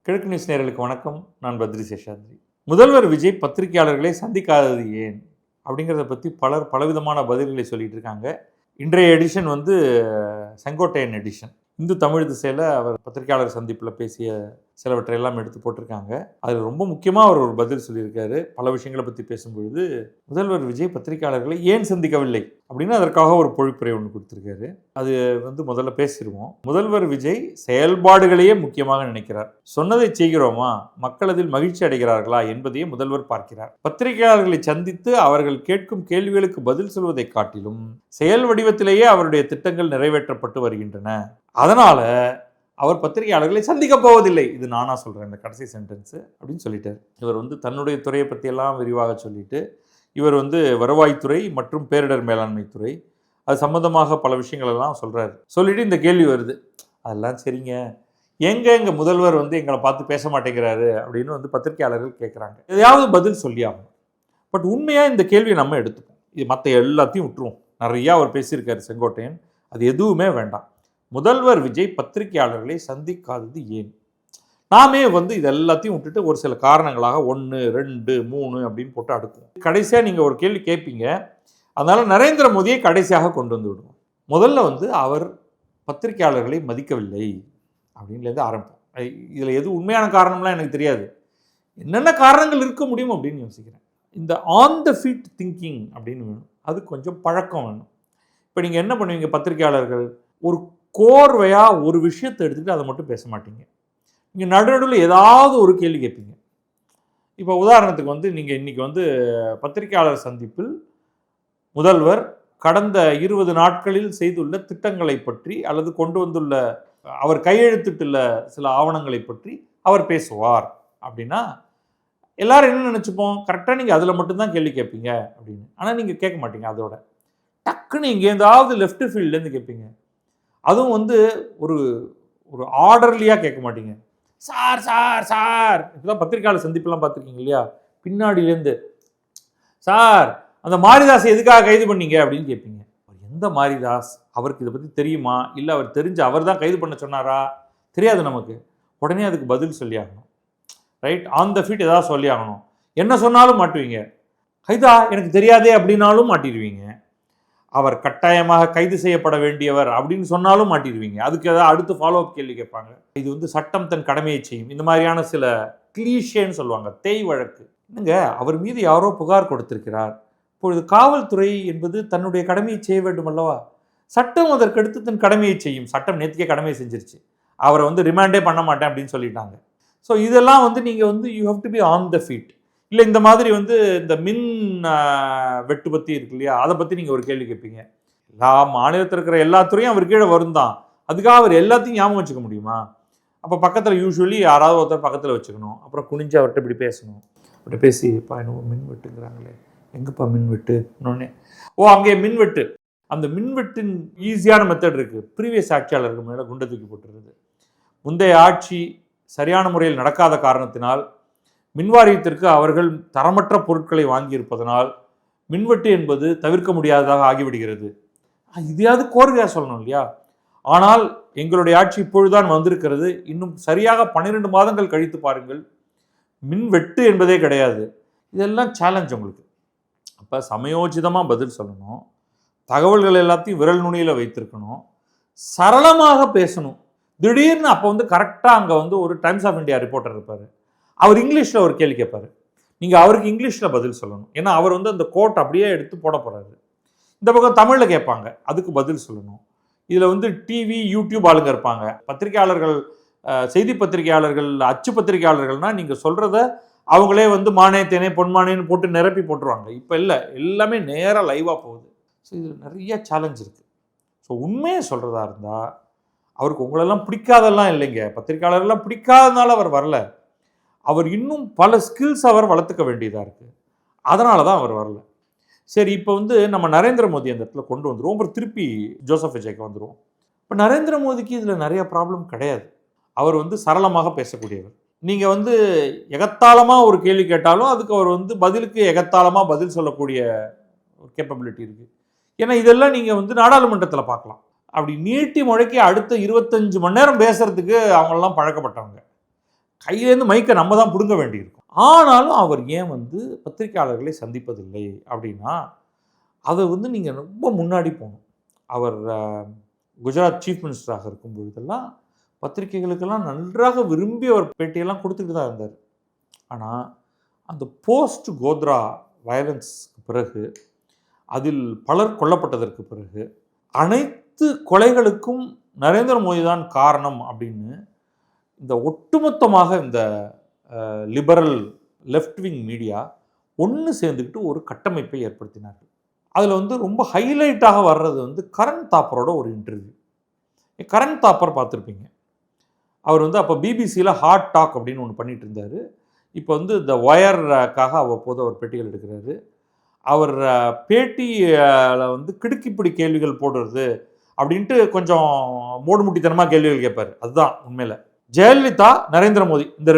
கிழக்கு நியூஸ் நேயர்களுக்கு வணக்கம். நான் பத்ரி சேஷாத்ரி. முதல்வர் விஜய் பத்திரிகையாளர்களை சந்திக்காதது ஏன் அப்படிங்கிறத பற்றி பலர் பலவிதமான பதில்களை சொல்லிட்டு இருக்காங்க. இன்றைய எடிஷன் வந்து செங்கோட்டையன் எடிஷன். இந்து தமிழ் திசையில் அவர் பத்திரிகையாளர் சந்திப்பில் பேசிய சிலவற்றையெல்லாம் எடுத்து போட்டிருக்காங்க. அதில் ரொம்ப முக்கியமாக அவர் ஒரு பதில் சொல்லியிருக்காரு. பல விஷயங்களை பற்றி பேசும்பொழுது முதல்வர் விஜய் பத்திரிகையாளர்களை ஏன் சந்திக்கவில்லை அப்படின்னு அதற்காக ஒரு பொழிப்புரை ஒன்று கொடுத்துருக்காரு. அது வந்து முதல்ல பேசிடுவோம். முதல்வர் விஜய் செயல்பாடுகளையே முக்கியமாக நினைக்கிறார். சொன்னதை செய்கிறோமா, மக்கள் அதில் மகிழ்ச்சி அடைகிறார்களா என்பதையே முதல்வர் பார்க்கிறார். பத்திரிகையாளர்களை சந்தித்து அவர்கள் கேட்கும் கேள்விகளுக்கு பதில் சொல்வதை காட்டிலும் செயல் வடிவத்திலேயே அவருடைய திட்டங்கள் நிறைவேற்றப்பட்டு வருகின்றன. அதனால அவர் பத்திரிகையாளர்களை சந்திக்க போவதில்லை. இது நானா சொல்றேன் இந்த கடைசி சென்டென்ஸ் அப்படின்னு சொல்லிட்டார். இவர் வந்து தன்னுடைய துறையை பற்றியெல்லாம் விரிவாக சொல்லிட்டு, இவர் வந்து வருவாய்த்துறை மற்றும் பேரிடர் மேலாண்மை துறை அது சம்பந்தமாக பல விஷயங்கள் எல்லாம் சொல்றாரு. சொல்லிட்டு இந்த கேள்வி வருது, அதெல்லாம் சரிங்க, எங்க முதல்வர் வந்து எங்களை பார்த்து பேச மாட்டேங்கிறாரு அப்படின்னு வந்து பத்திரிகையாளர்கள் கேட்குறாங்க. எதையாவது பதில் சொல்லி ஆகணும். பட் உண்மையாக இந்த கேள்வியை நம்ம எடுத்துப்போம். இது மற்ற எல்லாத்தையும் விட்டுருவோம். நிறையா அவர் பேசியிருக்காரு செங்கோட்டையன், அது எதுவுமே வேண்டாம். முதல்வர் விஜய் பத்திரிகையாளர்களை சந்திக்காதது ஏன்? நாமே வந்து இது எல்லாத்தையும் விட்டுட்டு ஒரு சில காரணங்களாக 1, 2, 3 அப்படின்னு போட்டு அடுக்குவோம். கடைசியாக நீங்கள் ஒரு கேள்வி கேட்பீங்க, அதனால நரேந்திர மோடியை கடைசியாக கொண்டு வந்து விடுவோம். முதல்ல வந்து அவர் பத்திரிகையாளர்களை மதிக்கவில்லை அப்படின்லேருந்து ஆரம்பிப்போம். இதில் எது உண்மையான காரணம்லாம் எனக்கு தெரியாது, என்னென்ன காரணங்கள் இருக்க முடியும் அப்படின்னு யோசிக்கிறேன். இந்த ஆன் த ஃபீட் திங்கிங் அப்படின்னு வேணும், அது கொஞ்சம் பழக்கம் வேணும். இப்போ நீங்கள் என்ன பண்ணுவீங்க, பத்திரிகையாளர்கள் ஒரு கோர்வையாக ஒரு விஷயத்தை எடுத்துக்கிட்டு அதை மட்டும் பேச மாட்டீங்க. நீங்கள் நடுநடுவில் ஏதாவது ஒரு கேள்வி கேட்பீங்க. இப்போ உதாரணத்துக்கு வந்து நீங்கள் இன்றைக்கி வந்து பத்திரிகையாளர் சந்திப்பில் முதல்வர் கடந்த 20 நாட்களில் செய்துள்ள திட்டங்களை பற்றி அல்லது கொண்டு வந்துள்ள அவர் கையெழுத்திட்டுள்ள சில ஆவணங்களை பற்றி அவர் பேசுவார் அப்படின்னா எல்லாரும் என்ன நினச்சிப்போம், கரெக்டாக நீங்கள் அதில் மட்டும்தான் கேள்வி கேட்பீங்க அப்படின்னு. ஆனால் நீங்கள் கேட்க மாட்டீங்க. அதோட டக்குன்னு இங்கேருந்தாவது லெஃப்ட் ஃபீல்ட்லேருந்து கேட்பீங்க. அதுவும் வந்து ஒரு ஒரு ஆர்டர்லியாக கேட்க மாட்டீங்க. சார் சார் சார் இப்போதான் பத்திரிகையாளர் சந்திப்பெல்லாம் பார்த்துருக்கீங்க இல்லையா, பின்னாடியிலேருந்து சார் அந்த மாரிதாஸ் எதுக்காக கைது பண்ணீங்க அப்படின்னு கேட்பீங்க. எந்த மாரிதாஸ், அவருக்கு இதை பற்றி தெரியுமா, இல்லை அவர் தெரிஞ்சு அவர் தான் கைது பண்ண சொன்னாரா, தெரியாது நமக்கு. உடனே அதுக்கு பதில் சொல்லி ஆகணும். ரைட், ஆன் த ஃபீட் ஏதாவது சொல்லி ஆகணும். என்ன சொன்னாலும் மாட்டுவீங்க. கைதா எனக்கு தெரியாதே அப்படின்னாலும் மாட்டிடுவீங்க. அவர் கட்டாயமாக கைது செய்யப்பட வேண்டியவர் அப்படின்னு சொன்னாலும் மாட்டிடுவீங்க. அதுக்கு ஏதாவது அடுத்து ஃபாலோ அப் கேள்வி கேட்பாங்க. இது வந்து சட்டம் தன் கடமையை செய்யும், இந்த மாதிரியான சில கிளீஷேன்னு சொல்லுவாங்க, தேய் வழக்கு. என்னங்க, அவர் மீது யாரோ புகார் கொடுத்திருக்கிறார், இப்பொழுது காவல்துறை என்பது தன்னுடைய கடமையை செய்ய வேண்டும் அல்லவா, சட்டம் அதற்கடுத்து தன் கடமையை செய்யும். சட்டம் நேற்றுக்கே கடமையை செஞ்சிருச்சு, அவரை வந்து ரிமாண்டே பண்ண மாட்டேன் அப்படின்னு சொல்லிட்டாங்க. ஸோ இதெல்லாம் வந்து நீங்கள் வந்து you have to be on the feet. இல்லை இந்த மாதிரி வந்து இந்த மின் வெட்டு பற்றி இருக்கு இல்லையா, அதை பற்றி நீங்கள் ஒரு கேள்வி கேட்பீங்க. எல்லா மாநிலத்தில் இருக்கிற எல்லா துறையும் அவர் கீழே வரும் தான், அதுக்காக அவர் எல்லாத்தையும் ஞாபகம் வச்சுக்க முடியுமா? அப்போ பக்கத்தில் யூஸ்வலி யாராவது ஒருத்தர் பக்கத்தில் வச்சுக்கணும். அப்புறம் குனிஞ்சு அவர்கிட்ட இப்படி பேசணும். அவர்கிட்ட பேசி, இப்போ என்னவோ மின் வெட்டுங்கிறாங்களே, எங்கப்பா மின் வெட்டு இன்னொன்னே, ஓ அங்கே மின் வெட்டு. அந்த மின்வெட்டின் ஈஸியான மெத்தட் இருக்குது, ப்ரீவியஸ் ஆட்சியாளருக்கு மேலே குண்டை தூக்கி போட்டுருது. முந்தைய ஆட்சி சரியான முறையில் நடக்காத காரணத்தினால் மின்வாரியத்திற்கு அவர்கள் தரமற்ற பொருட்களை வாங்கியிருப்பதனால் மின்வெட்டு என்பது தவிர்க்க முடியாததாக ஆகிவிடுகிறது. இதையாவது கோர்வையாக சொல்லணும் இல்லையா? ஆனால் எங்களுடைய ஆட்சி இப்பொழுதுதான் வந்திருக்கிறது, இன்னும் சரியாக 12 மாதங்கள் கழித்து பாருங்கள், மின்வெட்டு என்பதே கிடையாது. இதெல்லாம் சேலஞ்ச் உங்களுக்கு. அப்போ சமயோஜிதமாக பதில் சொல்லணும், தகவல்கள் எல்லாத்தையும் விரல் நுனியில் வைத்திருக்கணும், சரளமாக பேசணும். திடீர்னு அப்போ வந்து கரெக்டாக அங்கே வந்து ஒரு டைம்ஸ் ஆஃப் இந்தியா ரிப்போர்ட்டர் இருப்பார், அவர் இங்கிலீஷில் ஒரு கேள்வி கேட்பார், நீங்கள் அவருக்கு இங்கிலீஷில் பதில் சொல்லணும். ஏன்னா அவர் வந்து அந்த கோட் அப்படியே எடுத்து போட போகிறாரு. இந்த பக்கம் தமிழில் கேட்பாங்க, அதுக்கு பதில் சொல்லணும். இதில் வந்து டிவி யூடியூப் ஆளுங்க இருப்பாங்க. பத்திரிகையாளர்கள், செய்தி பத்திரிகையாளர்கள், அச்சு பத்திரிகையாளர்கள்னால் நீங்கள் சொல்கிறத அவங்களே வந்து மானே தேனே பொன்மானேன்னு போட்டு நிரப்பி போட்டுருவாங்க. இப்போ இல்லை, எல்லாமே நேராக லைவாக போகுது. ஸோ இதில் நிறைய சேலஞ்ச் இருக்குது. ஸோ உண்மையை சொல்கிறதா இருந்தால் அவருக்கு உங்களெல்லாம் பிடிக்காதெல்லாம் இல்லைங்க, பத்திரிகையாளர்கள்லாம் பிடிக்காதனால அவர் வரல, அவர் இன்னும் பல ஸ்கில்ஸ் அவர் வளர்த்துக்க வேண்டியதாக இருக்குது, அதனால தான் அவர் வரல. சரி, இப்போ வந்து நம்ம நரேந்திர மோடி அந்த இடத்துல கொண்டு வந்துடுவோம், அப்புறம் திருப்பி ஜோசப் விஜய்க்கு வந்துடுவோம். இப்போ நரேந்திர மோடிக்கு இதில் நிறைய ப்ராப்ளம் கிடையாது. அவர் வந்து சரளமாக பேசக்கூடியவர். நீங்கள் வந்து எகத்தாளமாக ஒரு கேள்வி கேட்டாலும் அதுக்கு அவர் வந்து பதிலுக்கு எகத்தாளமாக பதில் சொல்லக்கூடிய ஒரு கேப்பபிலிட்டி இருக்குது. ஏன்னா இதெல்லாம் நீங்கள் வந்து நாடாளுமன்றத்தில் பார்க்கலாம். அப்படி நீட்டி முழக்கி அடுத்த 25 மணி நேரம் பேசுறதுக்கு அவங்களெல்லாம் பழக்கப்பட்டவங்க. கையிலேருந்து மைக்கை நம்ம தான் பிடுங்க வேண்டியிருக்கும். ஆனாலும் அவர் ஏன் வந்து பத்திரிகையாளர்களை சந்திப்பதில்லை அப்படின்னா, அதை வந்து நீங்கள் ரொம்ப முன்னாடி போகணும். அவர் குஜராத் சீஃப் மினிஸ்டராக இருக்கும் பொழுதெல்லாம் பத்திரிகைகளுக்கெல்லாம் நன்றாக விரும்பி அவர் பேட்டியெல்லாம் கொடுத்துட்டு தான் இருந்தார். ஆனால் அந்த போஸ்ட் கோத்ரா வயலன்ஸ்க்கு பிறகு, அதில் பலர் கொல்லப்பட்டதற்கு பிறகு, அனைத்து கொலைகளுக்கும் நரேந்திர மோடி தான் காரணம் அப்படின்னு இந்த ஒட்டுமொத்தமாக இந்த லிபரல் லெஃப்ட் விங் மீடியா ஒன்று சேர்ந்துக்கிட்டு ஒரு கட்டமைப்பை ஏற்படுத்தினார்கள். அதில் வந்து ரொம்ப ஹைலைட்டாக வர்றது வந்து கரண் தாப்பரோட ஒரு இன்டர்வியூ. கரண் தாப்பர் பார்த்துருப்பீங்க. அவர் வந்து அப்போ பிபிசியில் ஹாட் டாக் அப்படின்னு ஒன்று பண்ணிட்டு இருந்தார். இப்போ வந்து இந்த ஒயர்க்காக அவ்வப்போது அவர் பேட்டிகள் எடுக்கிறாரு. அவர் பேட்டியில் வந்து கிடுக்கிப்பிடி கேள்விகள் போடுறது அப்படின்ட்டு கொஞ்சம் மூடுமுட்டித்தனமாக கேள்விகள் கேட்பார். அதுதான் உண்மையில் ஜெயலலிதா, நரேந்திர மோடி இந்த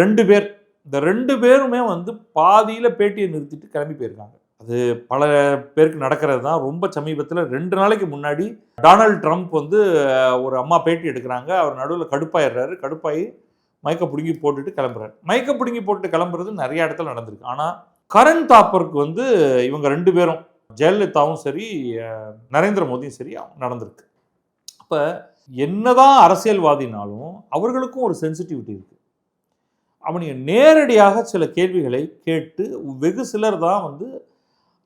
ரெண்டு பேருமே வந்து பாதியில் பேட்டியை நிறுத்திட்டு கிளம்பி போயிருக்காங்க. அது பல பேருக்கு நடக்கிறது தான். ரொம்ப சமீபத்தில் 2 நாளைக்கு முன்னாடி டொனால்ட் ட்ரம்ப் வந்து ஒரு அம்மா பேட்டி எடுக்கிறாங்க. அவர் நடுவில் கடுப்பாயிடுறாரு. கடுப்பாகி மைக்கை பிடுங்கி போட்டுட்டு கிளம்புறாரு. மைக்கை பிடுங்கி போட்டு கிளம்புறது நிறைய இடத்துல நடந்திருக்கு. ஆனால் கரண் தாப்பருக்கு வந்து இவங்க 2 பேரும், ஜெயலலிதாவும் சரி நரேந்திர மோடியும் சரி நடந்திருக்கு. அப்போ என்னதான் அரசியல்வாதினாலும் அவர்களுக்கும் ஒரு சென்சிட்டிவிட்டி இருக்குது. அவனுங்க நேரடியாக சில கேள்விகளை கேட்டு வெகு சிலர் தான் வந்து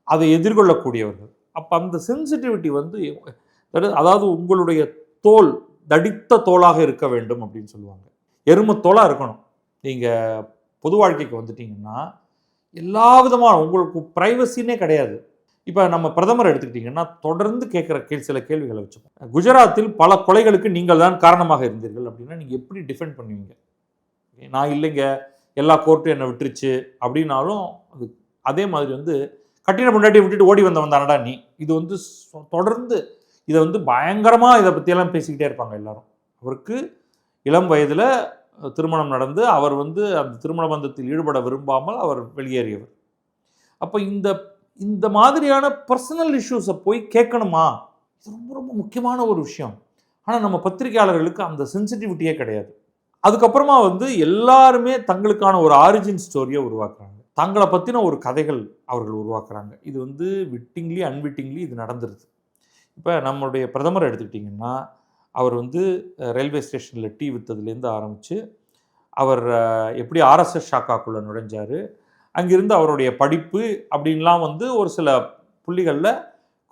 அதை எதிர்கொள்ளக்கூடியவர்கள். அப்போ அந்த சென்சிட்டிவிட்டி வந்து, அதாவது உங்களுடைய தோல் தடித்த தோலாக இருக்க வேண்டும் அப்படின்னு சொல்லுவாங்க. எருமத்தோலாக இருக்கணும். நீங்கள் பொது வாழ்க்கைக்கு வந்துட்டீங்கன்னா எல்லா விதமான உங்களுக்கு ப்ரைவசினே கிடையாது. இப்போ நம்ம பிரதமர் எடுத்துக்கிட்டிங்கன்னா தொடர்ந்து கேட்குற சில கேள்விகளை வச்சுப்போம். குஜராத்தில் பல கொலைகளுக்கு நீங்கள் தான் காரணமாக இருந்தீர்கள் அப்படின்னா நீங்கள் எப்படி டிஃபெண்ட் பண்ணுவீங்க? நான் இல்லைங்க, எல்லா கோர்ட்டும் என்னை விட்டுருச்சு அப்படின்னாலும் அது அதே மாதிரி வந்து கட்டின முன்னாடி விட்டுட்டு ஓடி வந்தானடா நீ. இது வந்து தொடர்ந்து இதை வந்து பயங்கரமாக இதை பற்றியெல்லாம் பேசிக்கிட்டே இருப்பாங்க எல்லாரும். அவருக்கு இளம் வயதில் திருமணம் நடந்து அவர் வந்து அந்த திருமண பந்தத்தில் ஈடுபட விரும்பாமல் அவர் வெளியேறியவர். அப்போ இந்த மாதிரியான பர்சனல் இஷ்யூஸை போய் கேட்கணுமா? இது ரொம்ப ரொம்ப முக்கியமான ஒரு விஷயம். ஆனால் நம்ம பத்திரிகையாளர்களுக்கு அந்த சென்சிட்டிவிட்டியே கிடையாது. அதுக்கப்புறமா வந்து எல்லாருமே தங்களுக்கான ஒரு ஆரிஜின் ஸ்டோரியை உருவாக்குறாங்க. தங்களை பற்றின ஒரு கதைகள் அவர்கள் உருவாக்குறாங்க. இது வந்து விட்டிங்லி அன்விட்டிங்லி இது நடந்துருது. இப்போ நம்மளுடைய பிரதமர் எடுத்துக்கிட்டிங்கன்னா, அவர் வந்து ரயில்வே ஸ்டேஷனில் டீ விற்றதுலேருந்து ஆரம்பித்து அவர் எப்படி ஆர்எஸ்எஸ் ஷாக்காக்குள்ளே நுழைஞ்சார், அங்கிருந்து அவருடைய படிப்பு அப்படின்லாம் வந்து ஒரு சில புள்ளிகளில்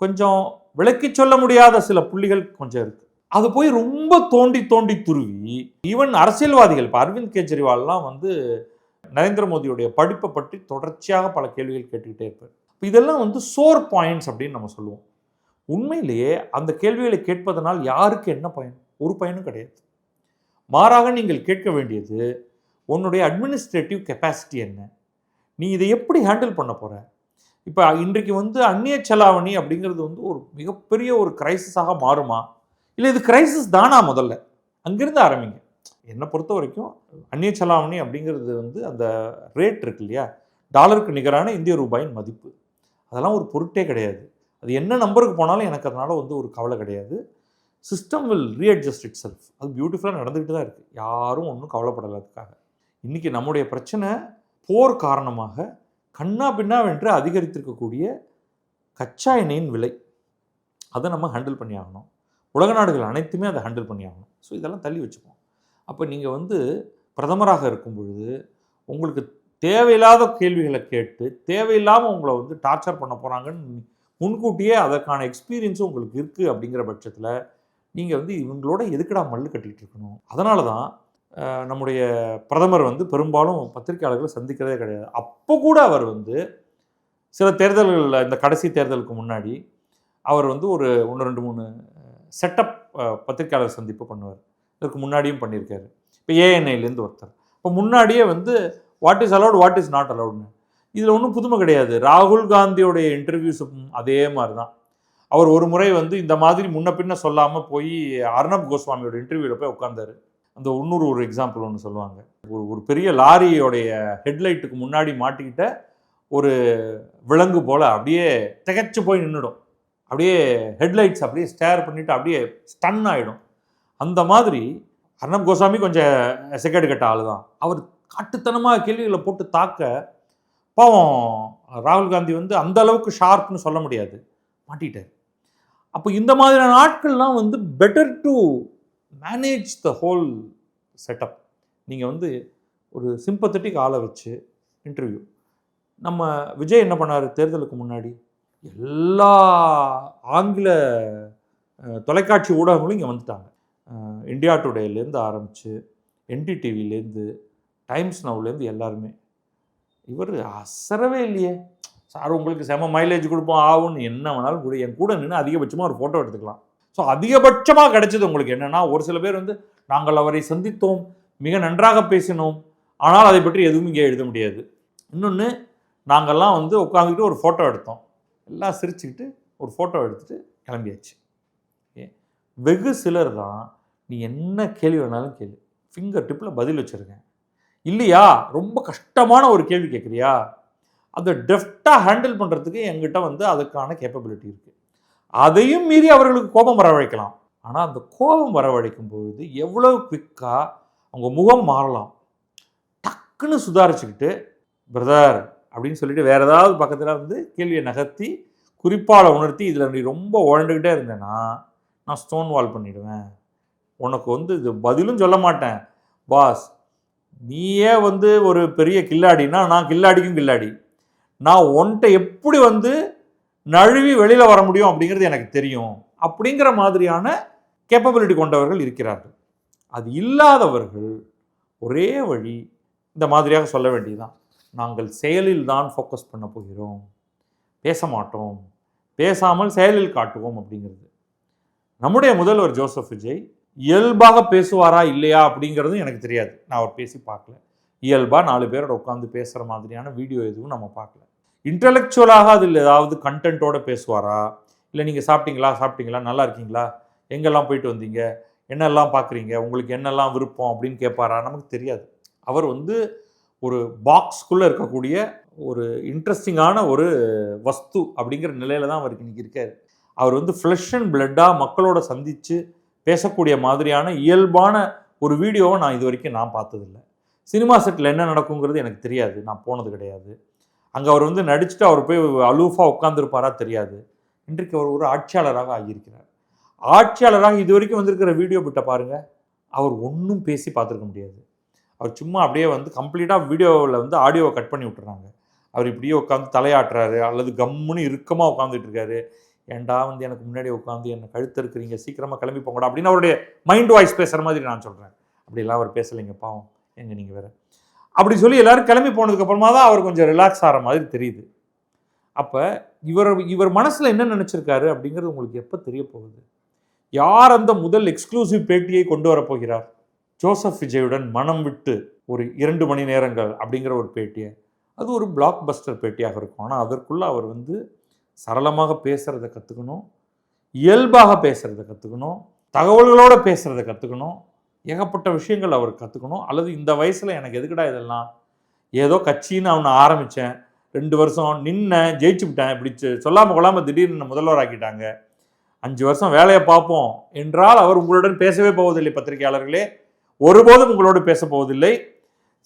கொஞ்சம் விளக்கி சொல்ல முடியாத சில புள்ளிகள் கொஞ்சம் இருக்குது. அது போய் ரொம்ப தோண்டி துருவி ஈவன் அரசியல்வாதிகள் இப்போ அரவிந்த் கெஜ்ரிவால்லாம் வந்து நரேந்திர மோடியுடைய படிப்பை பற்றி தொடர்ச்சியாக பல கேள்விகள் கேட்டுக்கிட்டே இருப்பார். இதெல்லாம் வந்து சோர் பாயிண்ட்ஸ் அப்படின்னு நம்ம சொல்லுவோம். உண்மையிலேயே அந்த கேள்விகளை கேட்பதனால் யாருக்கு என்ன பயன்? ஒரு பயனும் கிடையாது. மாறாக நீங்கள் கேட்க வேண்டியது உன்னுடைய அட்மினிஸ்ட்ரேட்டிவ் கெப்பாசிட்டி என்ன, நீ இதை எப்படி ஹேண்டில் பண்ண போகிற. இப்போ இன்றைக்கு வந்து அந்நிய செலாவணி அப்படிங்கிறது வந்து ஒரு மிகப்பெரிய ஒரு கிரைசிஸாக மாறுமா, இல்லை இது கிரைசிஸ் தானா? முதல்ல அங்கிருந்து ஆரம்பிங்க. என்னை பொறுத்த வரைக்கும் அந்நிய செலாவணி அப்படிங்கிறது வந்து அந்த ரேட் இருக்கு இல்லையா, டாலருக்கு நிகரான இந்திய ரூபாயின் மதிப்பு, அதெல்லாம் ஒரு பொருட்டே கிடையாது. அது என்ன நம்பருக்கு போனாலும் எனக்கு அதனால் வந்து ஒரு கவலை கிடையாது. System will readjust itself. அது பியூட்டிஃபுல்லாக நடந்துக்கிட்டு தான் இருக்குது. யாரும் ஒன்றும் கவலைப்படலை அதுக்காக. இன்றைக்கி நம்முடைய பிரச்சனை போர் காரணமாக கண்ணா பின்னாவென்று அதிகரித்திருக்கக்கூடிய கச்சா எண்ணெயின் விலை. அதை நம்ம ஹேண்டில் பண்ணி ஆகணும். உலக நாடுகள் அனைத்துமே அதை ஹேண்டில் பண்ணி ஆகணும். ஸோ இதெல்லாம் தள்ளி வச்சுப்போம். அப்போ நீங்கள் வந்து பிரதமராக இருக்கும் பொழுது உங்களுக்கு தேவையில்லாத கேள்விகளை கேட்டு தேவையில்லாமல் உங்களை வந்து டார்ச்சர் பண்ண போகிறாங்கன்னு முன்கூட்டியே அதற்கான எக்ஸ்பீரியன்ஸும் உங்களுக்கு இருக்குது. அப்படிங்கிற பட்சத்தில் நீங்கள் வந்து இவங்களோட எதுக்கடா மல்லு கட்டிகிட்டு இருக்கணும். அதனால தான் நம்முடைய பிரதமர் வந்து பெரும்பாலும் பத்திரிகையாளர்களை சந்திக்கிறதே கிடையாது. அப்போ கூட அவர் வந்து சில தேர்தல்களில், இந்த கடைசி தேர்தலுக்கு முன்னாடி அவர் வந்து ஒரு 1-2-3 செட்டப் பத்திரிகையாளர் சந்திப்பு பண்ணுவார். இதற்கு முன்னாடியும் பண்ணியிருக்காரு. இப்போ ஏஎன்ஐலேருந்து ஒருத்தர் இப்போ முன்னாடியே வந்து what is allowed, what is not அலவுட்னு. இதில் ஒன்றும் புதுமை கிடையாது. ராகுல் காந்தியோடைய இன்டர்வியூஸும் அதே மாதிரி தான். அவர் ஒரு முறை வந்து இந்த மாதிரி முன்ன பின்ன சொல்லாமல் போய் அர்ணப் கோஸ்வாமியோட இன்டர்வியூவில் போய் உட்காந்தாரு. அந்த இன்னொரு ஒரு எக்ஸாம்பிள் ஒன்று சொல்லுவாங்க. ஒரு பெரிய லாரியோடைய ஹெட்லைட்டுக்கு முன்னாடி மாட்டிக்கிட்ட ஒரு விலங்கு போல் அப்படியே திகைச்சு போய் நின்றுடும். அப்படியே ஹெட்லைட்ஸ் அப்படியே ஸ்டேர் பண்ணிவிட்டு அப்படியே ஸ்டன் ஆகிடும். அந்த மாதிரி அர்ணப் கோஸ்வாமி கொஞ்சம் செகண்ட் கட்ட ஆள் தான். அவர் காட்டுத்தனமாக கேள்விகளை போட்டு தாக்க பாவம் ராகுல் காந்தி வந்து அந்த அளவுக்கு ஷார்ப்னு சொல்ல முடியாது, மாட்டிட்டார். அப்போ இந்த மாதிரியான ஆட்கள்லாம் வந்து better to manage the whole setup. நீங்கள் வந்து ஒரு சிம்பத்தட்டிக் ஆளை வச்சு இன்டர்வியூ. நம்ம விஜய் என்ன பண்ணார் தேர்தலுக்கு முன்னாடி? எல்லா ஆங்கில தொலைக்காட்சி ஊடகங்களும் இங்கே வந்துட்டாங்க. இந்தியா டுடேலேருந்து ஆரம்பித்து என்டிடிவிலேருந்து டைம்ஸ் நவுலேருந்து எல்லாருமே. இவர் அசரவே இல்லையே. சார் உங்களுக்கு செம மைலேஜ் கொடுப்போம் ஆகும்னு என்ன வேணாலும் கூட என் கூட நின்று அதிகபட்சமாக ஒரு ஃபோட்டோ எடுத்துக்கலாம். ஸோ அதிகபட்சமாக கிடைச்சது உங்களுக்கு என்னென்னா, ஒரு சில பேர் வந்து நாங்கள் அவரை சந்தித்தோம், மிக நன்றாக பேசினோம், ஆனால் அதை பற்றி எதுவும் இங்கே எழுத முடியாது. இன்னொன்று, நாங்கள்லாம் வந்து உட்காந்துக்கிட்டு ஒரு ஃபோட்டோ எடுத்தோம், எல்லாம் சிரிச்சுக்கிட்டு ஒரு ஃபோட்டோ எடுத்துகிட்டு கிளம்பியாச்சு. வெகு சிலர் தான் நீ என்ன கேள்வி வேணாலும் கேள்வி, ஃபிங்கர் டிப்பில் பதில் வச்சுருக்கேன். இல்லையா, ரொம்ப கஷ்டமான ஒரு கேள்வி கேட்குறியா, அதை டெஃப்டாக ஹேண்டில் பண்ணுறதுக்கு எங்கிட்ட வந்து அதுக்கான கேப்பபிலிட்டி இருக்குது. அதையும் மீறி அவர்களுக்கு கோபம் வரவழைக்கலாம். ஆனால் அந்த கோபம் வரவழைக்கும் பொழுது எவ்வளோ குவிக்காக அவங்க முகம் மாறலாம். டக்குன்னு சுதாரிச்சுக்கிட்டு பிரதர் அப்படின்னு சொல்லிட்டு வேறு ஏதாவது பக்கத்தில் வந்து கேள்வியை நகர்த்தி குறிப்பால் உணர்த்தி இதில் நீ ரொம்ப உழண்டுக்கிட்டே இருந்தேன்னா நான் ஸ்டோன் வால் பண்ணிவிடுவேன். உனக்கு வந்து இது பதிலும் சொல்ல மாட்டேன் பாஸ். நீயே வந்து ஒரு பெரிய கில்லாடினா நான் கில்லாடிக்கும் கில்லாடி. நான் உன்கிட்ட எப்படி வந்து நழுவி வெளியில் வர முடியும் அப்படிங்கிறது எனக்கு தெரியும். அப்படிங்கிற மாதிரியான கேப்பபிலிட்டி கொண்டவர்கள் இருக்கிறார்கள். அது இல்லாதவர்கள் ஒரே வழி இந்த மாதிரியாக சொல்ல வேண்டியதுதான். நாங்கள் செயலில் தான் ஃபோக்கஸ் பண்ண போகிறோம், பேச மாட்டோம், பேசாமல் செயலில் காட்டுவோம் அப்படிங்கிறது. நம்முடைய முதல்வர் ஜோசப் விஜய் இயல்பாக பேசுவாரா இல்லையா அப்படிங்கிறதும் எனக்கு தெரியாது. நான் அவர் பேசி பார்க்கல. இயல்பாக 4 பேரோட உட்காந்து பேசுகிற மாதிரியான வீடியோ எதுவும் நம்ம பார்க்கல. இன்டலெக்சுவலாக அதில் ஏதாவது கண்டென்ட்டோடு பேசுவாரா, இல்லை நீங்கள் சாப்பிட்டீங்களா, நல்லா இருக்கீங்களா, எங்கெல்லாம் போயிட்டு வந்தீங்க, என்னெல்லாம் பார்க்குறீங்க, உங்களுக்கு என்னெல்லாம் விருப்பம் அப்படின்னு கேட்பாரா, நமக்கு தெரியாது. அவர் வந்து ஒரு பாக்ஸ்குள்ளே இருக்கக்கூடிய ஒரு இன்ட்ரெஸ்டிங்கான ஒரு வஸ்து அப்படிங்கிற நிலையில் தான் அவருக்கு இன்றைக்கி இருக்கார். அவர் வந்து ஃப்ளஷ் அண்ட் பிளட்டாக மக்களோட சந்தித்து பேசக்கூடிய மாதிரியான இயல்பான ஒரு வீடியோவை நான் இது வரைக்கும் நான் பார்த்ததில்லை. சினிமா செட்டில் என்ன நடக்குங்கிறது எனக்கு தெரியாது, நான் போனது கிடையாது. அங்கே அவர் வந்து நடிச்சுட்டு அவர் போய் அலூஃபாக உட்காந்துருப்பாரா தெரியாது. இன்றைக்கு அவர் ஒரு ஆட்சியாளராக ஆகியிருக்கிறார். ஆட்சியாளராக இது வரைக்கும் வந்திருக்கிற வீடியோ பிட்ட பாருங்கள், அவர் ஒன்றும் பேசி பார்த்துருக்க முடியாது. அவர் சும்மா அப்படியே வந்து கம்ப்ளீட்டாக வீடியோவில் வந்து ஆடியோவை கட் பண்ணி விட்டுறாங்க. அவர் இப்படியே உட்காந்து தலையாட்டுறாரு, அல்லது கம்முன்னு இறுக்கமாக உட்காந்துட்டு இருக்காரு. ஏன்டா வந்து எனக்கு முன்னாடி உட்காந்து என்னை கழுத்து இருக்கிறீங்க, சீக்கிரமாக கிளம்பி போங்கடா அப்படின்னு அவருடைய மைண்ட் வாய்ஸ் பேசுகிற மாதிரி நான் சொல்கிறேன். அப்படிலாம் அவர் பேசலைங்க, பாவம் எங்க நீங்கள் வேறு அப்படி சொல்லி எல்லோரும் கிளம்பி போனதுக்கப்புறமா தான் அவர் கொஞ்சம் ரிலாக்ஸ் ஆகிற மாதிரி தெரியுது. அப்போ இவர் மனசில் என்ன நினச்சிருக்காரு அப்படிங்கிறது உங்களுக்கு எப்போ தெரிய போகுது? யார் அந்த முதல் எக்ஸ்க்ளூசிவ் பேட்டியை கொண்டு வரப்போகிறார்? ஜோசப் விஜயுடன் மனம் விட்டு ஒரு 2 மணி நேரங்கள் அப்படிங்கிற ஒரு பேட்டியை, அது ஒரு பிளாக் பஸ்டர் பேட்டியாக இருக்கும். ஆனால் அதற்குள்ளே அவர் வந்து சரளமாக பேசுகிறத கற்றுக்கணும், இயல்பாக பேசுகிறத கற்றுக்கணும், தகவல்களோடு பேசுகிறத கற்றுக்கணும், ஏகப்பட்ட விஷயங்கள் அவர் கற்றுக்கணும். அல்லது இந்த வயசில் எனக்கு எதுக்கடா இதெல்லாம், ஏதோ கட்சின்னு அவனை ஆரம்பித்தேன், 2 வருஷம் நின்னேன், ஜெயிச்சு விட்டேன், இப்படி சொல்லாமல் கொள்ளாமல் திடீர்னு முதல்வராக்கிட்டாங்க, 5 வருஷம் வேலையை பார்ப்போம் என்றால் அவர் உங்களுடன் பேசவே போவதில்லை. பத்திரிகையாளர்களே, ஒருபோதும் உங்களோடு பேச போவதில்லை.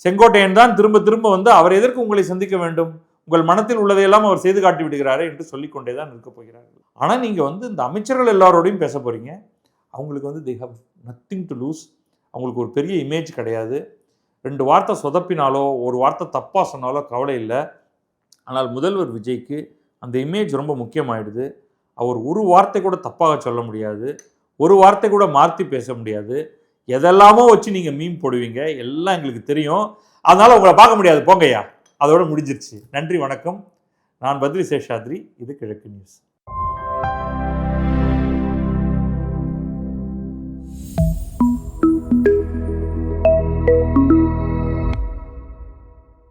செங்கோட்டையன் தான் திரும்ப திரும்ப வந்து அவர் எதற்கு உங்களை சந்திக்க வேண்டும், உங்கள் மனத்தில் உள்ளதையெல்லாம் அவர் செய்து காட்டி விடுகிறாரு என்று சொல்லிக்கொண்டே தான் இருக்க போகிறார்கள். ஆனால் நீங்கள் வந்து இந்த அமைச்சர்கள் எல்லாரோடையும் பேச போகிறீங்க. அவங்களுக்கு வந்து they have nothing to lose. அவங்களுக்கு ஒரு பெரிய இமேஜ் கிடையாது. 2 வார்த்தை சொதப்பினாலோ ஒரு வார்த்தை தப்பாக சொன்னாலோ கவலை இல்லை. ஆனால் முதல்வர் விஜய்க்கு அந்த இமேஜ் ரொம்ப முக்கியமாயிடுது. அவர் ஒரு வார்த்தை கூட தப்பாக சொல்ல முடியாது, ஒரு வார்த்தை கூட மாற்றி பேச முடியாது. எதெல்லாமோ வச்சு நீங்கள் மீம் போடுவீங்க, எல்லாம் எங்களுக்கு தெரியும். அதனால் உங்களை பார்க்க முடியாது, போங்கய்யா. அதோடு முடிஞ்சிருச்சு. நன்றி, வணக்கம். நான் பத்ரி சேஷாத்ரி. இது கிழக்கு நியூஸ்.